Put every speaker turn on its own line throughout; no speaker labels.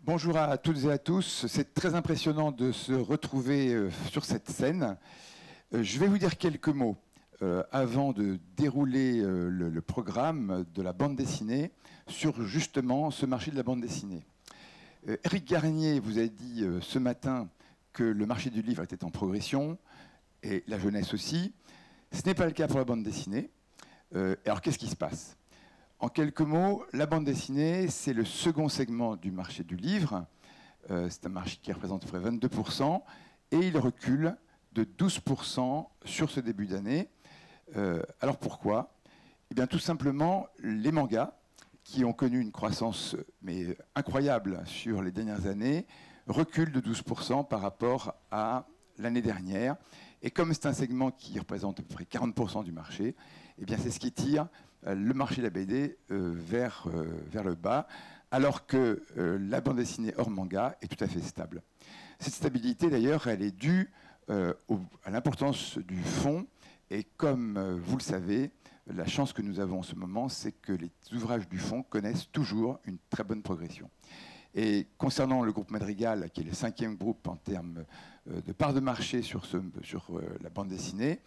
Bonjour à toutes et à tous. C'est très impressionnant de se retrouver sur cette scène. Je vais vous dire quelques mots avant de dérouler le programme de la bande dessinée sur justement ce marché de la bande dessinée. Éric Garnier vous a dit ce matin que le marché du livre était en progression, et la jeunesse aussi. Ce n'est pas le cas pour la bande dessinée. Alors qu'est-ce qui se passe ? En quelques mots, la bande dessinée, c'est le second segment du marché du livre. C'est un marché qui représente à peu près 22%, et il recule de 12% sur ce début d'année. Alors pourquoi ? Eh bien, tout simplement, les mangas, qui ont connu une croissance mais incroyable sur les dernières années, reculent de 12% par rapport à l'année dernière. Et comme c'est un segment qui représente à peu près 40% du marché, eh bien, c'est ce qui tire le marché de la BD vers le bas, alors que la bande dessinée hors manga est tout à fait stable. Cette stabilité, d'ailleurs, elle est due à l'importance du fond, et comme vous le savez, la chance que nous avons en ce moment, c'est que les ouvrages du fond connaissent toujours une très bonne progression. Et concernant le groupe Madrigal, qui est le 5e groupe en termes de part de marché sur la bande dessinée,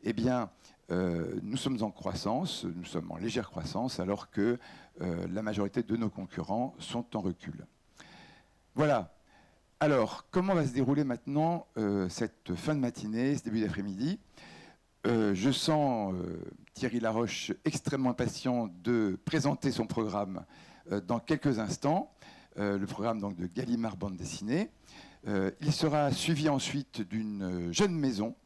eh bien, nous sommes en croissance, nous sommes en légère croissance, alors que la majorité de nos concurrents sont en recul. Voilà. Alors, comment va se dérouler maintenant cette fin de matinée, ce début d'après-midi ? Je sens Thierry Laroche extrêmement impatient de présenter son programme dans quelques instants, le programme donc, de Gallimard Bande Dessinée. Il sera suivi ensuite d'une jeune maison,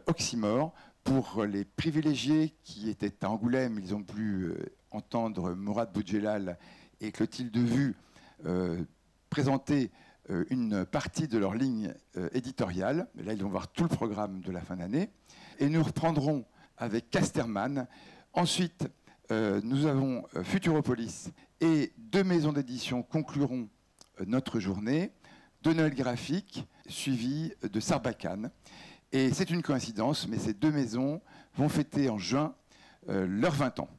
Oxymore. Pour les privilégiés qui étaient à Angoulême, ils ont pu entendre Mourad Boudjelal et Clotilde Vu présenter une partie de leur ligne éditoriale. Là, ils vont voir tout le programme de la fin d'année. Et nous reprendrons avec Casterman. Ensuite, nous avons Futuropolis et 2 maisons d'édition concluront notre journée. De Noël Graphique, suivi de Sarbacane. Et c'est une coïncidence, mais ces 2 maisons vont fêter en juin leurs 20 ans.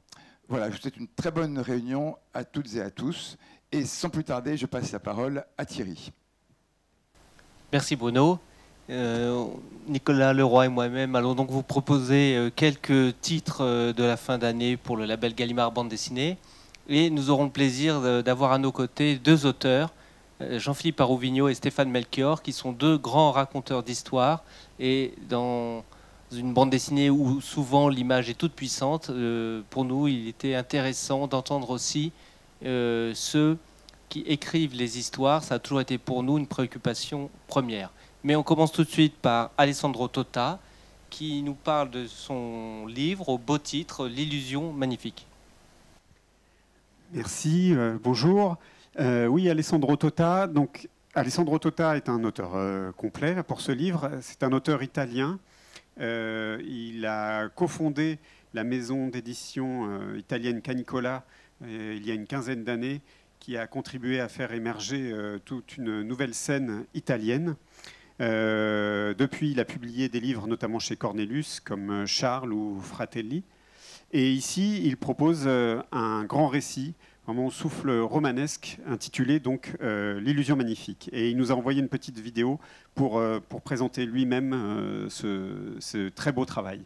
Voilà, je vous souhaite une très bonne réunion à toutes et à tous. Et sans plus tarder, je passe la parole à Thierry.
Merci Bruno. Nicolas Leroy et moi-même allons donc vous proposer quelques titres de la fin d'année pour le label Gallimard Bande Dessinée. Et nous aurons le plaisir d'avoir à nos côtés 2 auteurs, Jean-Philippe Arouvigno et Stéphane Melchior, qui sont 2 grands raconteurs d'histoire. Et dans une bande dessinée où souvent l'image est toute puissante, pour nous, il était intéressant d'entendre aussi ceux qui écrivent les histoires. Ça a toujours été pour nous une préoccupation première. Mais on commence tout de suite par Alessandro Tota, qui nous parle de son livre au beau titre « L'illusion magnifique ».
Merci, bonjour. Oui, Alessandro Tota. Donc, Alessandro Tota est un auteur complet pour ce livre. C'est un auteur italien. Il a cofondé la maison d'édition italienne Canicola il y a une quinzaine d'années, qui a contribué à faire émerger toute une nouvelle scène italienne. Depuis, il a publié des livres, notamment chez Cornelius, comme Charles ou Fratelli. Et ici, il propose un grand récit, vraiment au souffle romanesque, intitulé donc L'illusion magnifique. Et il nous a envoyé une petite vidéo pour présenter lui-même ce très beau travail.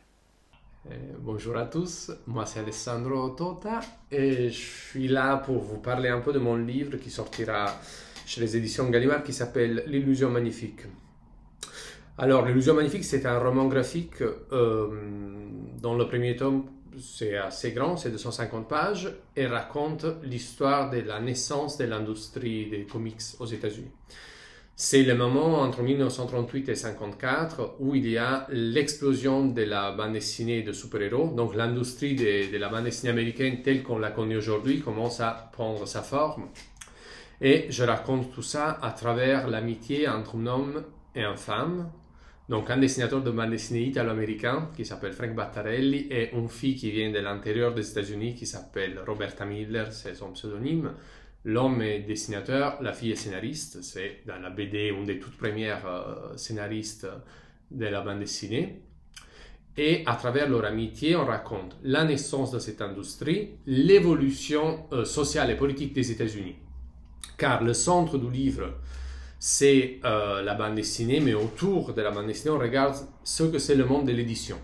Bonjour à tous, moi c'est Alessandro Tota et je suis là pour vous parler un peu de mon livre qui sortira chez les éditions Gallimard qui s'appelle L'illusion magnifique. Alors, L'illusion magnifique, c'est un roman graphique dont le premier tome c'est assez grand, c'est 250 pages et raconte l'histoire de la naissance de l'industrie des comics aux États-Unis. C'est le moment entre 1938 et 1954 où il y a l'explosion de la bande dessinée de super-héros. Donc l'industrie de la bande dessinée américaine telle qu'on la connaît aujourd'hui commence à prendre sa forme. Et je raconte tout ça à travers l'amitié entre un homme et une femme. Donc un dessinateur de bande dessinée italo-américain qui s'appelle Frank Battarelli et une fille qui vient de l'intérieur des États-Unis qui s'appelle Roberta Miller, c'est son pseudonyme. L'homme est dessinateur, la fille est scénariste, c'est dans la BD une des toutes premières scénaristes de la bande dessinée. Et à travers leur amitié, on raconte la naissance de cette industrie, l'évolution sociale et politique des États-Unis. car le centre du livre, c'est la bande dessinée, mais autour de la bande dessinée, on regarde ce que c'est le monde de l'édition.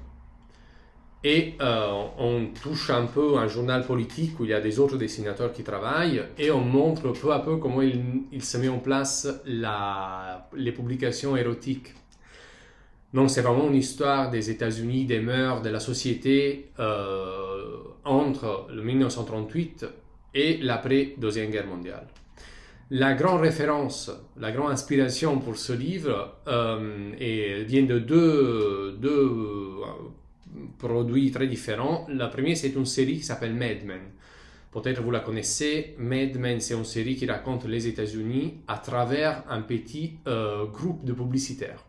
Et on touche un peu un journal politique où il y a des autres dessinateurs qui travaillent, et on montre peu à peu comment il se met en place les publications érotiques. Donc c'est vraiment une histoire des États-Unis, des mœurs, de la société entre le 1938 et l'après-Deuxième Guerre mondiale. La grande référence, la grande inspiration pour ce livre vient de deux produits très différents. La première, c'est une série qui s'appelle Mad Men. Peut-être vous la connaissez. Mad Men, c'est une série qui raconte les États-Unis à travers un petit groupe de publicitaires.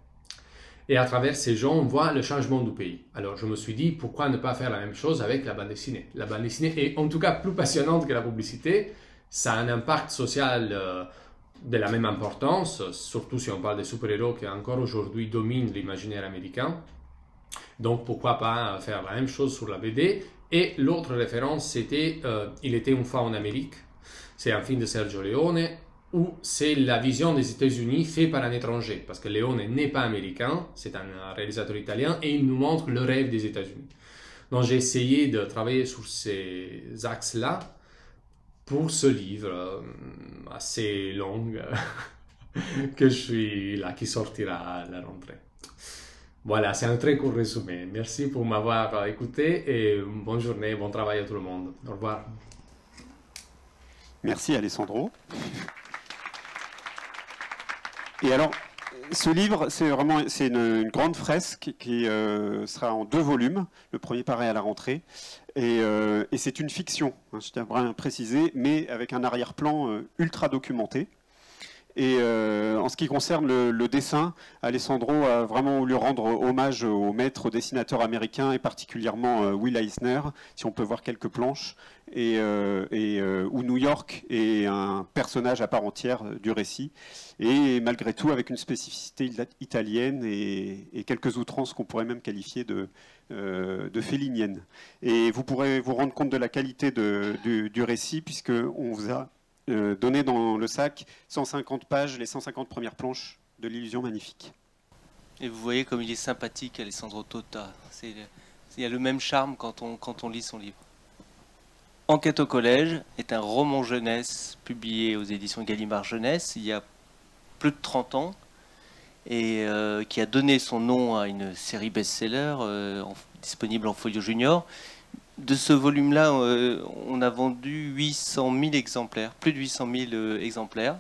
Et à travers ces gens, on voit le changement du pays. Alors je me suis dit, pourquoi ne pas faire la même chose avec la bande dessinée? La bande dessinée est en tout cas plus passionnante que la publicité. Ça a un impact social de la même importance, surtout si on parle des super-héros qui encore aujourd'hui dominent l'imaginaire américain. Donc pourquoi pas faire la même chose sur la BD. Et l'autre référence, c'était Il était une fois en Amérique. C'est un film de Sergio Leone, où c'est la vision des États-Unis faite par un étranger, parce que Leone n'est pas américain, c'est un réalisateur italien, et il nous montre le rêve des États-Unis. Donc j'ai essayé de travailler sur ces axes-là pour ce livre assez long que je suis là, qui sortira à la rentrée. Voilà, c'est un très court résumé. Merci pour m'avoir écouté et bonne journée, bon travail à tout le monde. Au revoir.
Merci Alessandro. Et alors, ce livre, c'est une grande fresque qui sera en 2 volumes. Le premier paraît à la rentrée. Et c'est une fiction, hein, je tiens à préciser, mais avec un arrière-plan ultra documenté. Et en ce qui concerne le dessin, Alessandro a vraiment voulu rendre hommage au maître dessinateur américain et particulièrement Will Eisner, si on peut voir quelques planches, où New York est un personnage à part entière du récit, et malgré tout avec une spécificité italienne et quelques outrances qu'on pourrait même qualifier de féliniennes. Et vous pourrez vous rendre compte de la qualité du récit, puisqu'on vous a donné dans le sac 150 pages, les 150 premières planches de l'illusion magnifique.
Et vous voyez comme il est sympathique, Alessandro Tota. Il y a le même charme quand on lit son livre. Enquête au collège est un roman jeunesse publié aux éditions Gallimard Jeunesse il y a plus de 30 ans et qui a donné son nom à une série best-seller disponible en folio junior. De ce volume-là, on a vendu 800 000 exemplaires, plus de 800 000 exemplaires.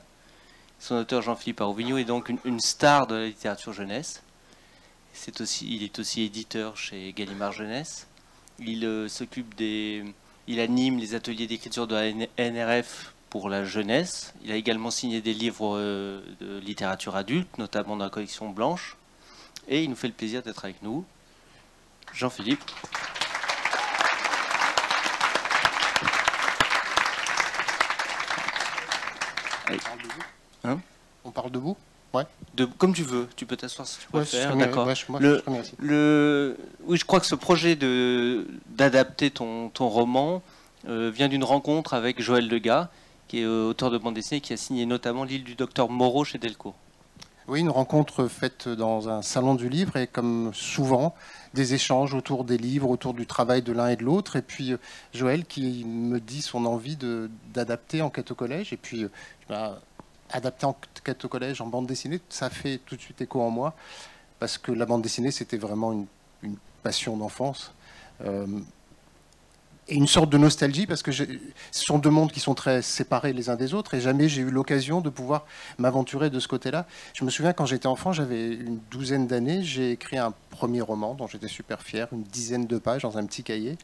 Son auteur Jean-Philippe Arovigno est donc une star de la littérature jeunesse. Il est aussi éditeur chez Gallimard Jeunesse. Il anime les ateliers d'écriture de la NRF pour la jeunesse. Il a également signé des livres de littérature adulte, notamment dans la collection Blanche. Et il nous fait le plaisir d'être avec nous. Jean-Philippe.
Hein? On parle debout? Ouais.
Comme tu veux, tu peux t'asseoir si tu préfères.
Ouais,
d'accord.
Ouais,
Oui, je crois que ce projet d'adapter ton roman vient d'une rencontre avec Joël Degas, qui est auteur de bande dessinée, qui a signé notamment L'île du docteur Moreau chez Delcourt.
Oui, une rencontre faite dans un salon du livre et comme souvent, des échanges autour des livres, autour du travail de l'un et de l'autre. Et puis Joël qui me dit son envie d'adapter Enquête au collège. Et puis adapter Enquête au collège en bande dessinée, ça fait tout de suite écho en moi. Parce que la bande dessinée, c'était vraiment une passion d'enfance. Et une sorte de nostalgie, parce que ce sont 2 mondes qui sont très séparés les uns des autres, et jamais j'ai eu l'occasion de pouvoir m'aventurer de ce côté-là. Je me souviens, quand j'étais enfant, j'avais une 12aine d'années, j'ai écrit un premier roman dont j'étais super fier, une 10aine de pages dans un petit cahier.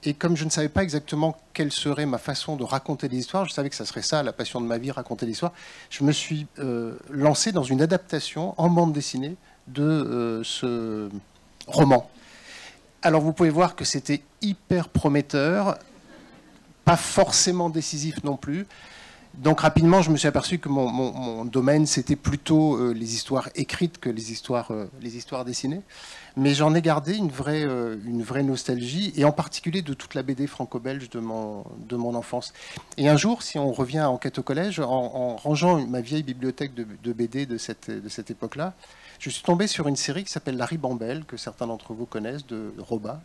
Et comme je ne savais pas exactement quelle serait ma façon de raconter des histoires, je savais que ça serait ça, la passion de ma vie, raconter l'histoire, je me suis lancé dans une adaptation en bande dessinée de ce roman. Alors vous pouvez voir que c'était hyper prometteur, pas forcément décisif non plus, Donc rapidement, je me suis aperçu que mon domaine, c'était plutôt les histoires écrites que les histoires dessinées. Mais j'en ai gardé une vraie nostalgie, et en particulier de toute la BD franco-belge de mon enfance. Et un jour, si on revient à Enquête au collège, en rangeant ma vieille bibliothèque de BD de cette époque-là, je suis tombé sur une série qui s'appelle La Ribambelle, que certains d'entre vous connaissent, de Roba.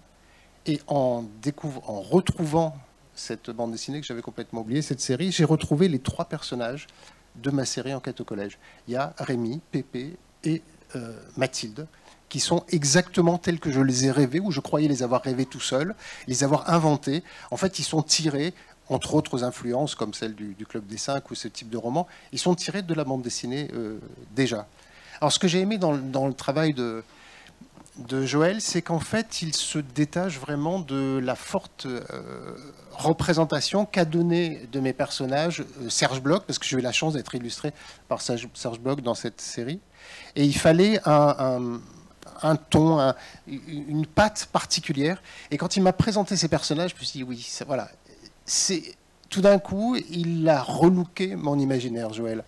Et en retrouvant cette bande dessinée que j'avais complètement oubliée, cette série, j'ai retrouvé les 3 personnages de ma série Enquête au collège. Il y a Rémi, Pépé et Mathilde, qui sont exactement tels que je les ai rêvés, ou je croyais les avoir rêvés tout seul, les avoir inventés. En fait, ils sont tirés, entre autres influences, comme celle du Club des 5 ou ce type de roman, ils sont tirés de la bande dessinée déjà. Alors, ce que j'ai aimé dans le travail de Joël, c'est qu'en fait, il se détache vraiment de la forte représentation qu'a donnée de mes personnages Serge Bloch, parce que j'ai eu la chance d'être illustré par Serge Bloch dans cette série. Et il fallait un ton, une patte particulière. Et quand il m'a présenté ces personnages, je me suis dit, oui, voilà. Tout d'un coup, il a relooké mon imaginaire, Joël.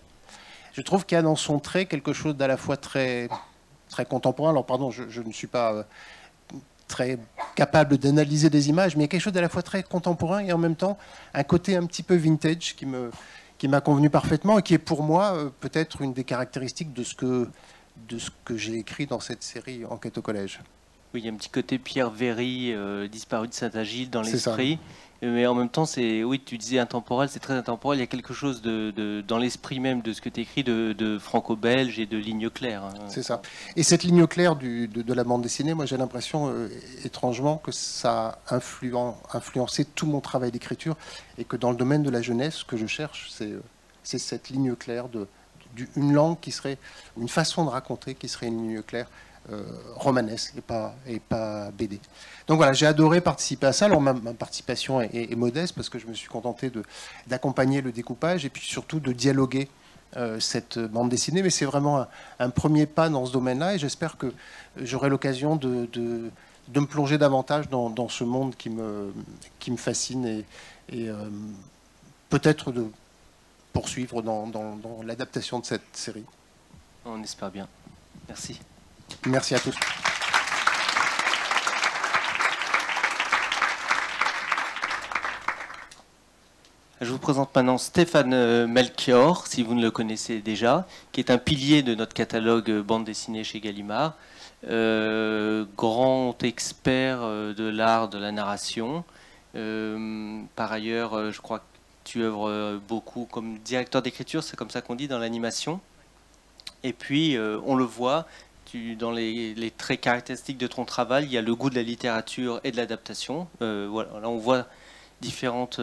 Je trouve qu'il y a dans son trait quelque chose d'à la fois très contemporain. Alors, pardon, je ne suis pas très capable d'analyser des images, mais il y a quelque chose d'à la fois très contemporain et en même temps un côté un petit peu vintage qui m'a convenu parfaitement et qui est pour moi peut-être une des caractéristiques de ce que j'ai écrit dans cette série Enquête au collège.
Oui, il y a un petit côté Pierre Véry, disparu de Saint-Agile dans l'esprit. Mais en même temps, oui, tu disais intemporel, c'est très intemporel. Il y a quelque chose dans l'esprit même de ce que tu écris de franco-belge et de ligne claire. Hein.
C'est ça. Et cette ligne claire de la bande dessinée, moi j'ai l'impression étrangement que ça a influencé tout mon travail d'écriture et que dans le domaine de la jeunesse, ce que je cherche, c'est cette ligne claire une langue qui serait, une façon de raconter qui serait une ligne claire romanesque et pas BD. Donc voilà, j'ai adoré participer à ça. Alors ma participation est modeste parce que je me suis contenté d'accompagner le découpage et puis surtout de dialoguer cette bande dessinée. Mais c'est vraiment un premier pas dans ce domaine-là et j'espère que j'aurai l'occasion de me plonger davantage dans ce monde qui me fascine et peut-être de poursuivre dans l'adaptation de cette série.
On espère bien. Merci.
Merci à tous.
Je vous présente maintenant Stéphane Melchior, si vous ne le connaissez déjà, qui est un pilier de notre catalogue bande dessinée chez Gallimard, grand expert de l'art de la narration. Par ailleurs, je crois que tu œuvres beaucoup comme directeur d'écriture, c'est comme ça qu'on dit dans l'animation. Et puis, on le voit, dans les traits caractéristiques de ton travail, il y a le goût de la littérature et de l'adaptation. Voilà, là, on voit différentes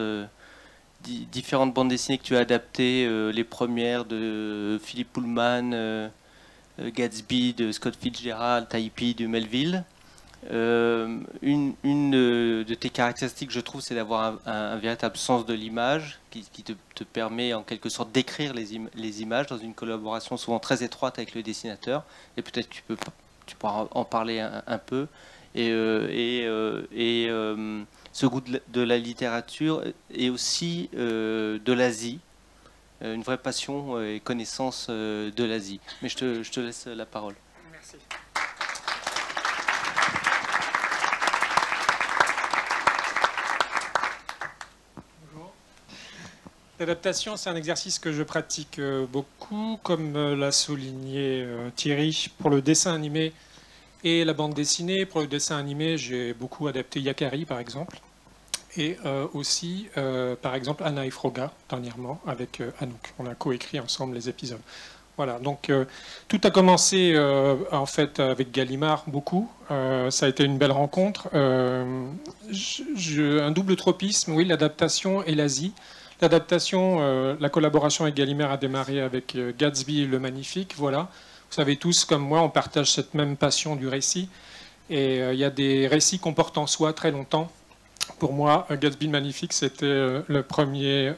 bandes dessinées que tu as adaptées, les premières de Philippe Pullman, Gatsby de Scott Fitzgerald, Typee de Melville. Une de tes caractéristiques, je trouve, c'est d'avoir un véritable sens de l'image qui te permet en quelque sorte d'écrire les images dans une collaboration souvent très étroite avec le dessinateur. Et peut-être que tu pourras en parler un peu. Et ce goût de la littérature et aussi de l'Asie, une vraie passion et connaissance de l'Asie. Mais je te laisse la parole.
Merci. Bonjour. L'adaptation, c'est un exercice que je pratique beaucoup, comme l'a souligné Thierry, pour le dessin animé et la bande dessinée. Pour le dessin animé, j'ai beaucoup adapté Yakari, par exemple. Et aussi, par exemple, Anna et Froga, dernièrement, avec Anouk. On a coécrit ensemble les épisodes. Voilà, donc tout a commencé en fait avec Gallimard, beaucoup. Ça a été une belle rencontre. Un double tropisme, oui, l'adaptation et l'Asie. L'adaptation, la collaboration avec Gallimard a démarré avec Gatsby le Magnifique, voilà. Vous savez tous, comme moi, on partage cette même passion du récit. Et il y a des récits qu'on porte en soi très longtemps. Pour moi, Gatsby le Magnifique, c'était le premier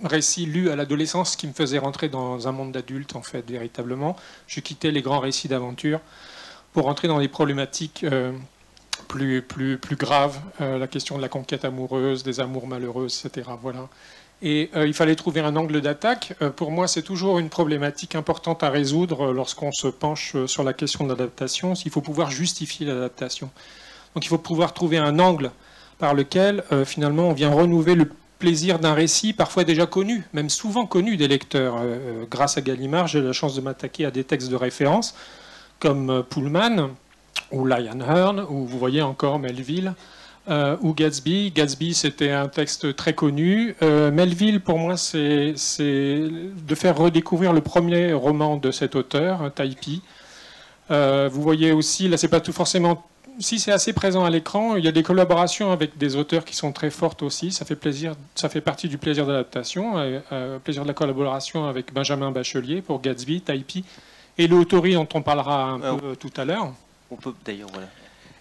récit lu à l'adolescence qui me faisait rentrer dans un monde d'adulte, en fait, véritablement. Je quittais les grands récits d'aventure pour rentrer dans les problématiques plus grave, la question de la conquête amoureuse, des amours malheureux, etc. Voilà. Et il fallait trouver un angle d'attaque. Pour moi, c'est toujours une problématique importante à résoudre lorsqu'on se penche sur la question de l'adaptation. Il faut pouvoir justifier l'adaptation. Donc il faut pouvoir trouver un angle par lequel, finalement, on vient renouveler le plaisir d'un récit, parfois déjà connu, même souvent connu des lecteurs. Grâce à Gallimard, j'ai la chance de m'attaquer à des textes de référence, comme Pullman, ou Lionhearn, ou vous voyez encore Melville, ou Gatsby. Gatsby, c'était un texte très connu. Melville, pour moi, c'est de faire redécouvrir le premier roman de cet auteur, Typee. Vous voyez aussi, là, c'est pas tout forcément... Si c'est assez présent à l'écran, il y a des collaborations avec des auteurs qui sont très fortes aussi. Ça fait plaisir, ça fait partie du plaisir d'adaptation. Plaisir de la collaboration avec Benjamin Bachelier pour Gatsby, Typee, et le Autori dont on parlera un peu tout à l'heure.
On peut d'ailleurs, voilà.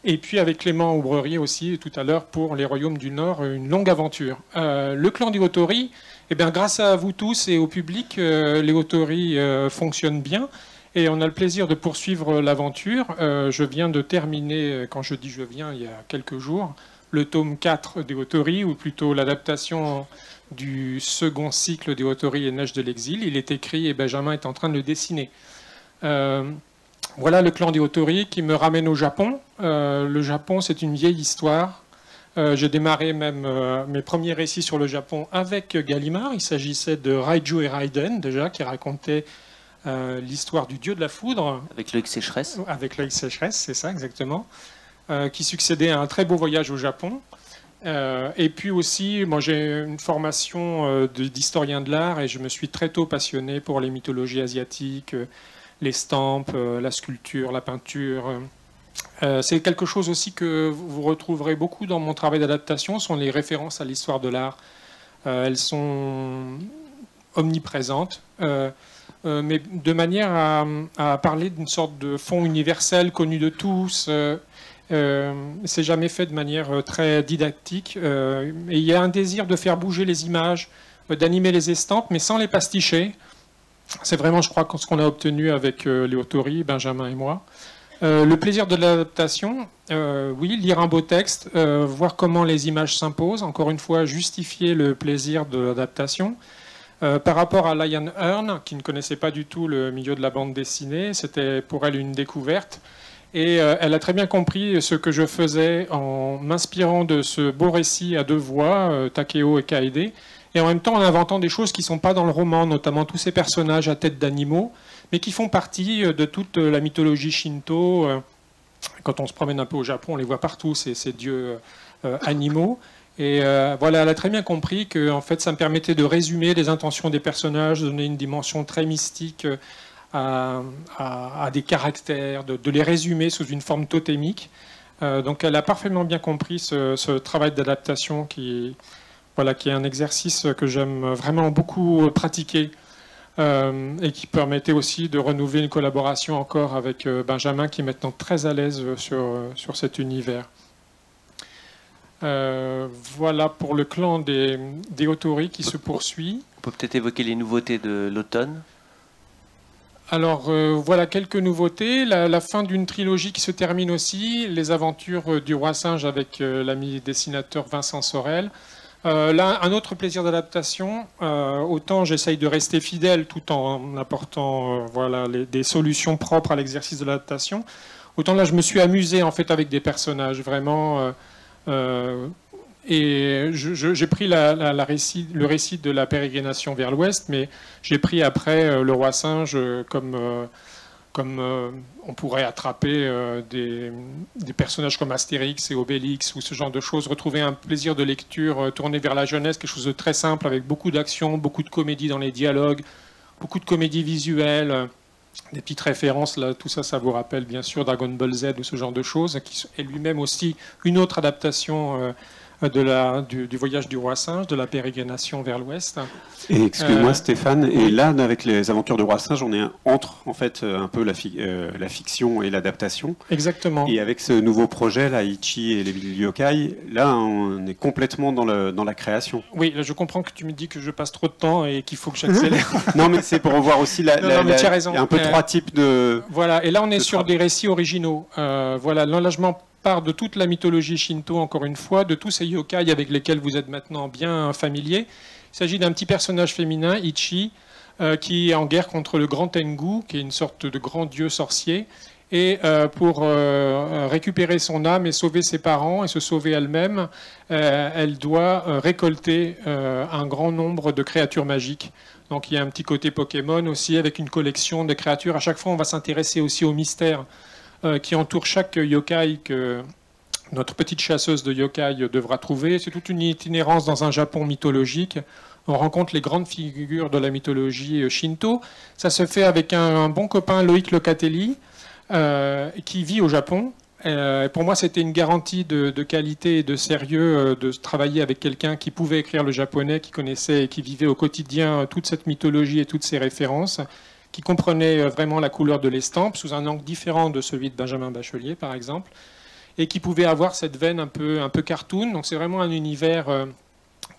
Et puis avec Clément Aubrerier aussi, tout à l'heure, pour Les Royaumes du Nord, une longue aventure. Le clan des Autori, eh bien, grâce à vous tous et au public, les Autori fonctionnent bien. Et on a le plaisir de poursuivre l'aventure. Je viens de terminer, quand je dis je viens, il y a quelques jours, le tome 4 des Autori, ou plutôt l'adaptation du second cycle des Autori et Neige de l'exil. Il est écrit et Benjamin est en train de le dessiner. Voilà le clan des Autori qui me ramène au Japon. Le Japon, c'est une vieille histoire. J'ai démarré même mes premiers récits sur le Japon avec Gallimard. Il s'agissait de Raiju et Raiden, déjà, qui racontaient l'histoire du dieu de la foudre.
Avec l'œil sécheresse.
Avec l'œil sécheresse, c'est ça, exactement. Qui succédait à un très beau voyage au Japon. Et puis aussi, moi j'ai une formation d'historien de l'art et je me suis très tôt passionné pour les mythologies asiatiques, l'estampes, la sculpture, la peinture. C'est quelque chose aussi que vous retrouverez beaucoup dans mon travail d'adaptation, sont les références à l'histoire de l'art. Elles sont omniprésentes, mais de manière à parler d'une sorte de fond universel connu de tous. C'est jamais fait de manière très didactique. Et il y a un désir de faire bouger les images, d'animer les estampes, mais sans les pasticher. C'est vraiment, je crois, ce qu'on a obtenu avec les Autori, Benjamin et moi. Le plaisir de l'adaptation, oui, lire un beau texte, voir comment les images s'imposent, encore une fois, justifier le plaisir de l'adaptation. Par rapport à Lionhearn, qui ne connaissait pas du tout le milieu de la bande dessinée, c'était pour elle une découverte. Et elle a très bien compris ce que je faisais en m'inspirant de ce beau récit à deux voix, Takeo et Kaede, et en même temps en inventant des choses qui ne sont pas dans le roman, notamment tous ces personnages à tête d'animaux, mais qui font partie de toute la mythologie shinto. Quand on se promène un peu au Japon, on les voit partout, ces dieux animaux. Et voilà, elle a très bien compris que en fait, ça me permettait de résumer les intentions des personnages, de donner une dimension très mystique à des caractères, de les résumer sous une forme totémique. Donc elle a parfaitement bien compris ce travail d'adaptation qui est un exercice que j'aime vraiment beaucoup pratiquer et qui permettait aussi de renouveler une collaboration encore avec Benjamin qui est maintenant très à l'aise sur cet univers. Voilà pour le clan des Autori qui se poursuit.
On peut peut-être évoquer les nouveautés de l'automne.
Alors voilà quelques nouveautés. La fin d'une trilogie qui se termine aussi, les aventures du roi singe avec l'ami dessinateur Vincent Sorel. Là, un autre plaisir d'adaptation. Autant j'essaye de rester fidèle tout en apportant des solutions propres à l'exercice de l'adaptation. Autant là, je me suis amusé en fait avec des personnages vraiment. Et j'ai pris le récit de la pérégrination vers l'ouest, mais j'ai pris après le roi singe comme on pourrait attraper des personnages comme Astérix et Obélix ou ce genre de choses, retrouver un plaisir de lecture tourné vers la jeunesse, quelque chose de très simple avec beaucoup d'action, beaucoup de comédie dans les dialogues, beaucoup de comédie visuelle, des petites références, là, tout ça, ça vous rappelle bien sûr Dragon Ball Z ou ce genre de choses, qui est lui-même aussi une autre adaptation du voyage du roi singe, de la pérégrination vers l'ouest.
Et excuse-moi Stéphane, et là avec les aventures du roi singe, on est entre en fait un peu la fiction et l'adaptation.
Exactement.
Et avec ce nouveau projet, là, Ichi et les yokai, là on est complètement dans la création.
Oui, là, je comprends que tu me dis que je passe trop de temps et qu'il faut que j'accélère.
Non mais c'est pour revoir aussi il y a un peu trois types de...
Voilà, et là on est sur des récits originaux. Voilà, l'enlèvement part de toute la mythologie shinto, encore une fois, de tous ces yokai avec lesquels vous êtes maintenant bien familiers. Il s'agit d'un petit personnage féminin, Ichi, qui est en guerre contre le grand Tengu, qui est une sorte de grand dieu sorcier. Et pour récupérer son âme et sauver ses parents et se sauver elle-même, elle doit récolter un grand nombre de créatures magiques. Donc il y a un petit côté Pokémon aussi, avec une collection de créatures. À chaque fois, on va s'intéresser aussi aux mystères qui entourent chaque yokai que notre petite chasseuse de yokai devra trouver. C'est toute une itinérance dans un Japon mythologique. On rencontre les grandes figures de la mythologie shinto. Ça se fait avec un bon copain, Loïc Locatelli, qui vit au Japon. Pour moi, c'était une garantie de qualité et de sérieux de travailler avec quelqu'un qui pouvait écrire le japonais, qui connaissait et qui vivait au quotidien toute cette mythologie et toutes ces références, qui comprenait vraiment la couleur de l'estampe sous un angle différent de celui de Benjamin Bachelier, par exemple, et qui pouvait avoir cette veine un peu cartoon. Donc c'est vraiment un univers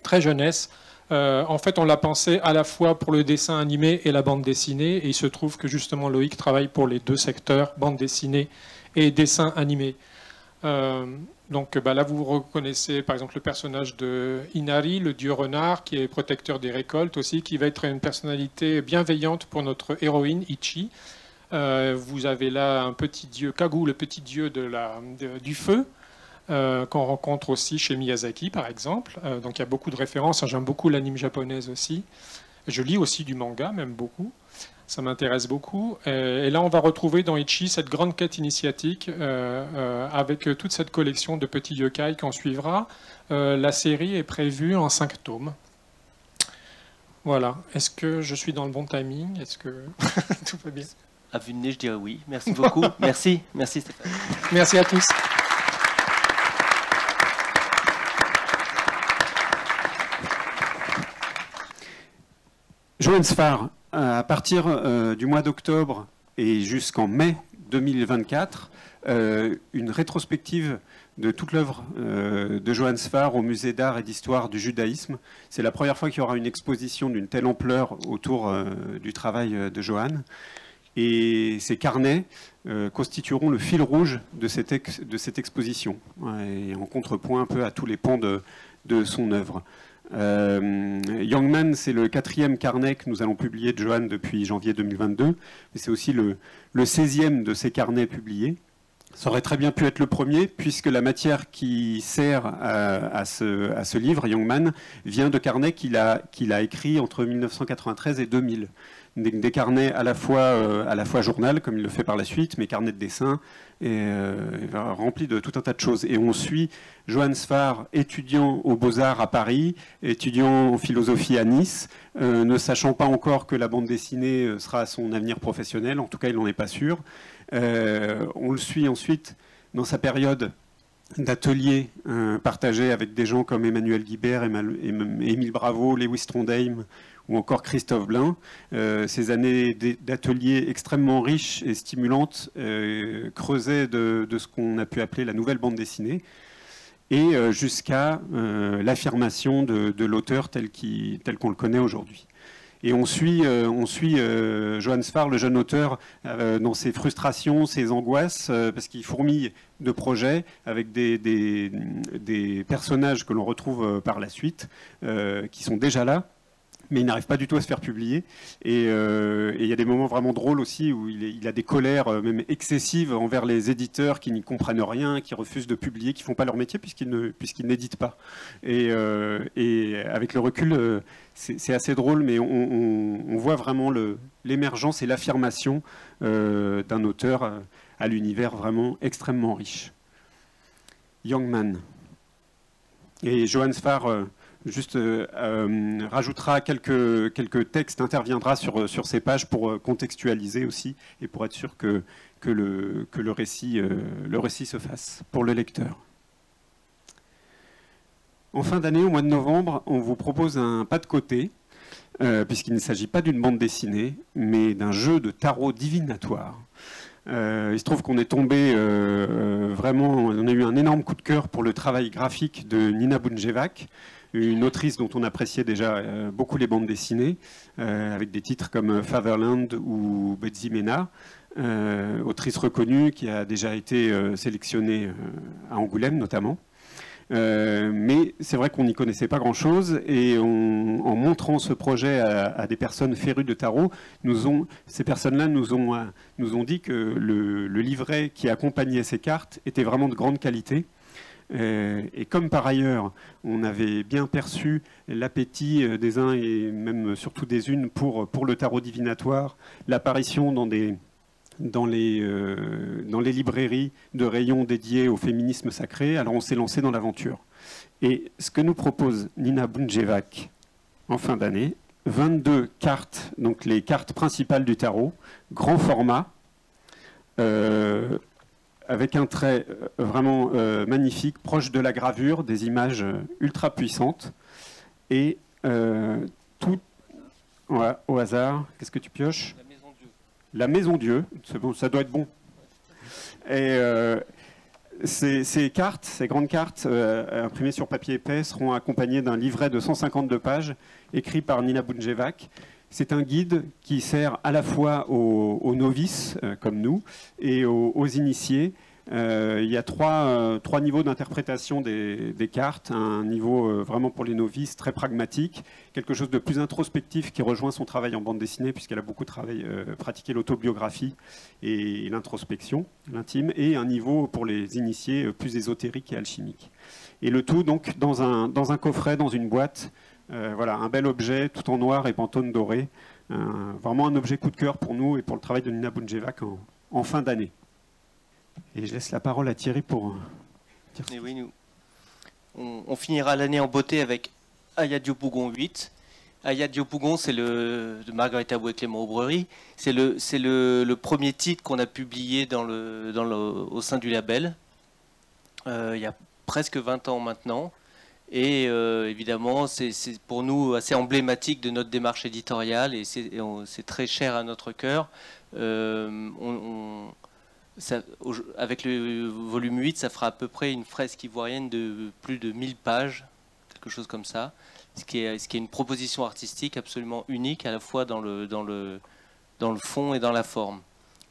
très jeunesse. En fait, on l'a pensé à la fois pour le dessin animé et la bande dessinée, et il se trouve que justement Loïc travaille pour les deux secteurs, bande dessinée et dessin animé. Donc là, vous reconnaissez par exemple le personnage de Inari, le dieu renard, qui est protecteur des récoltes aussi, qui va être une personnalité bienveillante pour notre héroïne, Ichi. Vous avez là un petit dieu, Kagu, le petit dieu du feu, qu'on rencontre aussi chez Miyazaki, par exemple. Donc il y a beaucoup de références. J'aime beaucoup l'anime japonaise aussi. Je lis aussi du manga, même beaucoup. Ça m'intéresse beaucoup. Et là, on va retrouver dans Ichi cette grande quête initiatique avec toute cette collection de petits yokai qu'on suivra. La série est prévue en 5 tomes. Voilà. Est-ce que je suis dans le bon timing? Est-ce que tout va bien?
À vue de nez, je dirais oui. Merci beaucoup. Merci Stéphane.
Merci à tous.
Johann Sfar, à partir du mois d'octobre et jusqu'en mai 2024, une rétrospective de toute l'œuvre de Johann Sfar au musée d'art et d'histoire du judaïsme. C'est la première fois qu'il y aura une exposition d'une telle ampleur autour du travail de Johann. Et ces carnets constitueront le fil rouge de cette exposition, et en contrepoint un peu à tous les pans de son œuvre. Young Man, c'est le 4e carnet que nous allons publier de Johann depuis janvier 2022, mais c'est aussi le 16e de ces carnets publiés. Ça aurait très bien pu être le premier, puisque la matière qui sert à ce livre, Young Man, vient de carnets qu'il a écrits entre 1993 et 2000. Des carnets à la fois journal, comme il le fait par la suite, mais carnets de dessin, remplis de tout un tas de choses. Et on suit Johann Sfar, étudiant aux Beaux-Arts à Paris, étudiant en philosophie à Nice, ne sachant pas encore que la bande dessinée sera son avenir professionnel, en tout cas il n'en est pas sûr. On le suit ensuite dans sa période d'ateliers partagés avec des gens comme Emmanuel Guibert, Émile Bravo, Lewis Trondheim ou encore Christophe Blain. Ces années d'ateliers extrêmement riches et stimulantes creusaient de ce qu'on a pu appeler la nouvelle bande dessinée, et jusqu'à l'affirmation de l'auteur tel qu'on le connaît aujourd'hui. Et on suit Johann Sfar, le jeune auteur, dans ses frustrations, ses angoisses, parce qu'il fourmille de projets avec des personnages que l'on retrouve par la suite, qui sont déjà là, mais il n'arrive pas du tout à se faire publier. Et il y a des moments vraiment drôles aussi où il a des colères même excessives envers les éditeurs qui n'y comprennent rien, qui refusent de publier, qui ne font pas leur métier puisqu'ils n'éditent pas. Et avec le recul, c'est assez drôle, mais on voit vraiment l'émergence et l'affirmation d'un auteur à l'univers vraiment extrêmement riche. Young Man. Et Johann Sfar juste rajoutera quelques textes, interviendra sur ces pages pour contextualiser aussi et pour être sûr que le récit se fasse pour le lecteur. En fin d'année, au mois de novembre, on vous propose un pas de côté, puisqu'il ne s'agit pas d'une bande dessinée, mais d'un jeu de tarot divinatoire. Il se trouve qu'on est tombé vraiment, on a eu un énorme coup de cœur pour le travail graphique de Nina Bunjevac, une autrice dont on appréciait déjà beaucoup les bandes dessinées, avec des titres comme Fatherland ou Betsy Mena. autrice reconnue qui a déjà été sélectionnée à Angoulême notamment. Mais c'est vrai qu'on n'y connaissait pas grand-chose et en montrant ce projet à des personnes férues de tarot, ces personnes-là nous ont dit que le livret qui accompagnait ces cartes était vraiment de grande qualité. Et comme par ailleurs, on avait bien perçu l'appétit des uns et même surtout des unes pour le tarot divinatoire, l'apparition dans les librairies de rayons dédiés au féminisme sacré, alors on s'est lancé dans l'aventure. Et ce que nous propose Nina Bunjevac en fin d'année, 22 cartes, donc les cartes principales du tarot, grand format, avec un trait vraiment magnifique, proche de la gravure, des images ultra puissantes, et tout, voilà, au hasard, qu'est-ce que tu pioches ? La Maison Dieu, c'est bon, ça doit être bon. Et ces cartes, ces grandes cartes imprimées sur papier épais seront accompagnées d'un livret de 152 pages écrit par Nina Bunjevac. C'est un guide qui sert à la fois aux novices comme nous et aux initiés. Il y a trois niveaux d'interprétation des cartes. Un niveau vraiment pour les novices, très pragmatique, quelque chose de plus introspectif qui rejoint son travail en bande dessinée puisqu'elle a beaucoup pratiqué l'autobiographie et l'introspection, l'intime, et un niveau pour les initiés plus ésotérique et alchimique. Et le tout donc dans un coffret, dans une boîte. Voilà, un bel objet tout en noir et pantone doré. Vraiment un objet coup de cœur pour nous et pour le travail de Nina Bunjevac en fin d'année. Et je laisse la parole à Thierry pour dire ça.
Et oui, on finira l'année en beauté avec Aya Diopougon 8. Aya Diopougon, c'est de Margarita Aboué Clément Aubrerie. C'est le premier titre qu'on a publié au sein du label. Il y a presque 20 ans maintenant. Et évidemment, c'est pour nous assez emblématique de notre démarche éditoriale et c'est très cher à notre cœur. Avec le volume 8, ça fera à peu près une fresque ivoirienne de plus de 1000 pages, quelque chose comme ça, ce qui est une proposition artistique absolument unique, à la fois dans le fond et dans la forme.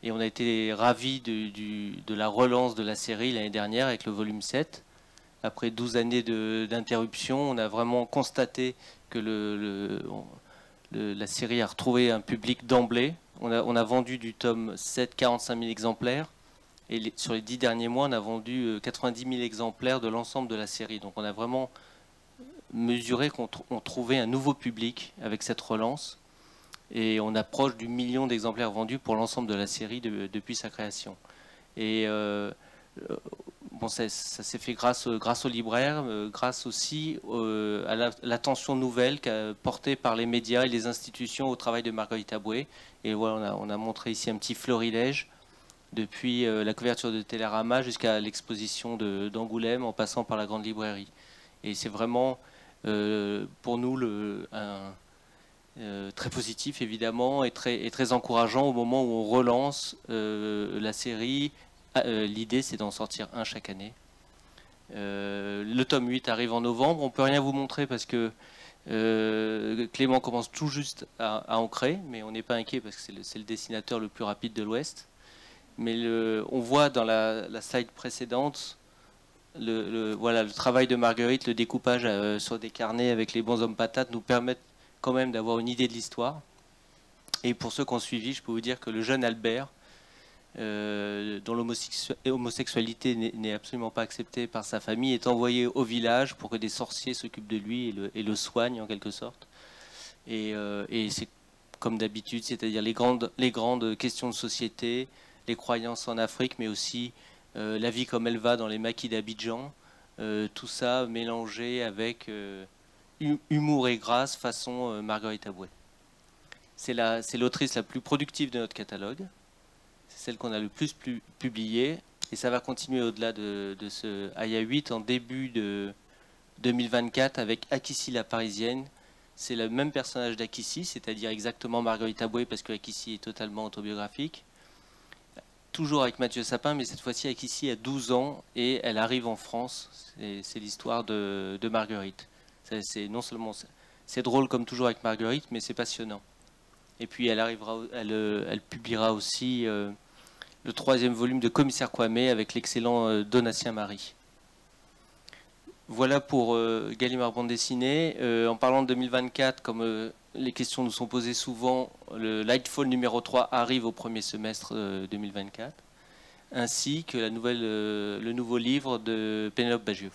Et on a été ravis de la relance de la série l'année dernière avec le volume 7. Après 12 années d'interruption, on a vraiment constaté que la série a retrouvé un public d'emblée. On a vendu du tome 7 45 000 exemplaires. Et sur les 10 derniers mois, on a vendu 90 000 exemplaires de l'ensemble de la série. Donc on a vraiment mesuré qu'on trouvait un nouveau public avec cette relance. Et on approche du 1 million d'exemplaires vendus pour l'ensemble de la série depuis sa création. Et bon, ça s'est fait grâce aux libraires, grâce aussi à l'attention nouvelle portée par les médias et les institutions au travail de Marguerite Aboué. Et voilà, on a montré ici un petit florilège depuis la couverture de Télérama jusqu'à l'exposition d'Angoulême en passant par la grande librairie. Et c'est vraiment pour nous très positif évidemment et très encourageant au moment où on relance la série. L'idée, c'est d'en sortir un chaque année. Le tome 8 arrive en novembre. On ne peut rien vous montrer parce que Clément commence tout juste à ancrer, mais on n'est pas inquiet parce que c'est le dessinateur le plus rapide de l'Ouest. Mais on voit dans la slide précédente voilà, le travail de Marguerite, le découpage sur des carnets avec les bonshommes patates nous permettent quand même d'avoir une idée de l'histoire. Et pour ceux qui ont suivi, je peux vous dire que le jeune Albert, dont l'homosexualité n'est absolument pas acceptée par sa famille, est envoyé au village pour que des sorciers s'occupent de lui et le soignent en quelque sorte. Et c'est comme d'habitude, c'est-à-dire les grandes questions de société, les croyances en Afrique, mais aussi la vie comme elle va dans les maquis d'Abidjan, tout ça mélangé avec humour et grâce façon Marguerite Aboué. C'est l'autrice la plus productive de notre catalogue. C'est celle qu'on a le plus publiée, et ça va continuer au-delà de ce Aya 8 en début de 2024 avec Akissi la Parisienne. C'est le même personnage d'Akissi, c'est-à-dire exactement Marguerite Aboué, parce que Akissi est totalement autobiographique. Toujours avec Mathieu Sapin, mais cette fois-ci Akissi a 12 ans et elle arrive en France. C'est l'histoire de Marguerite. Non seulement c'est drôle comme toujours avec Marguerite, mais c'est passionnant. Et puis elle publiera aussi le 3e volume de Commissaire Kwame avec l'excellent Donatien Marie. Voilà pour Gallimard bande dessinée. En parlant de 2024, comme les questions nous sont posées souvent, le Lightfall numéro 3 arrive au premier semestre 2024, ainsi que le nouveau livre de Pénélope Bagieux.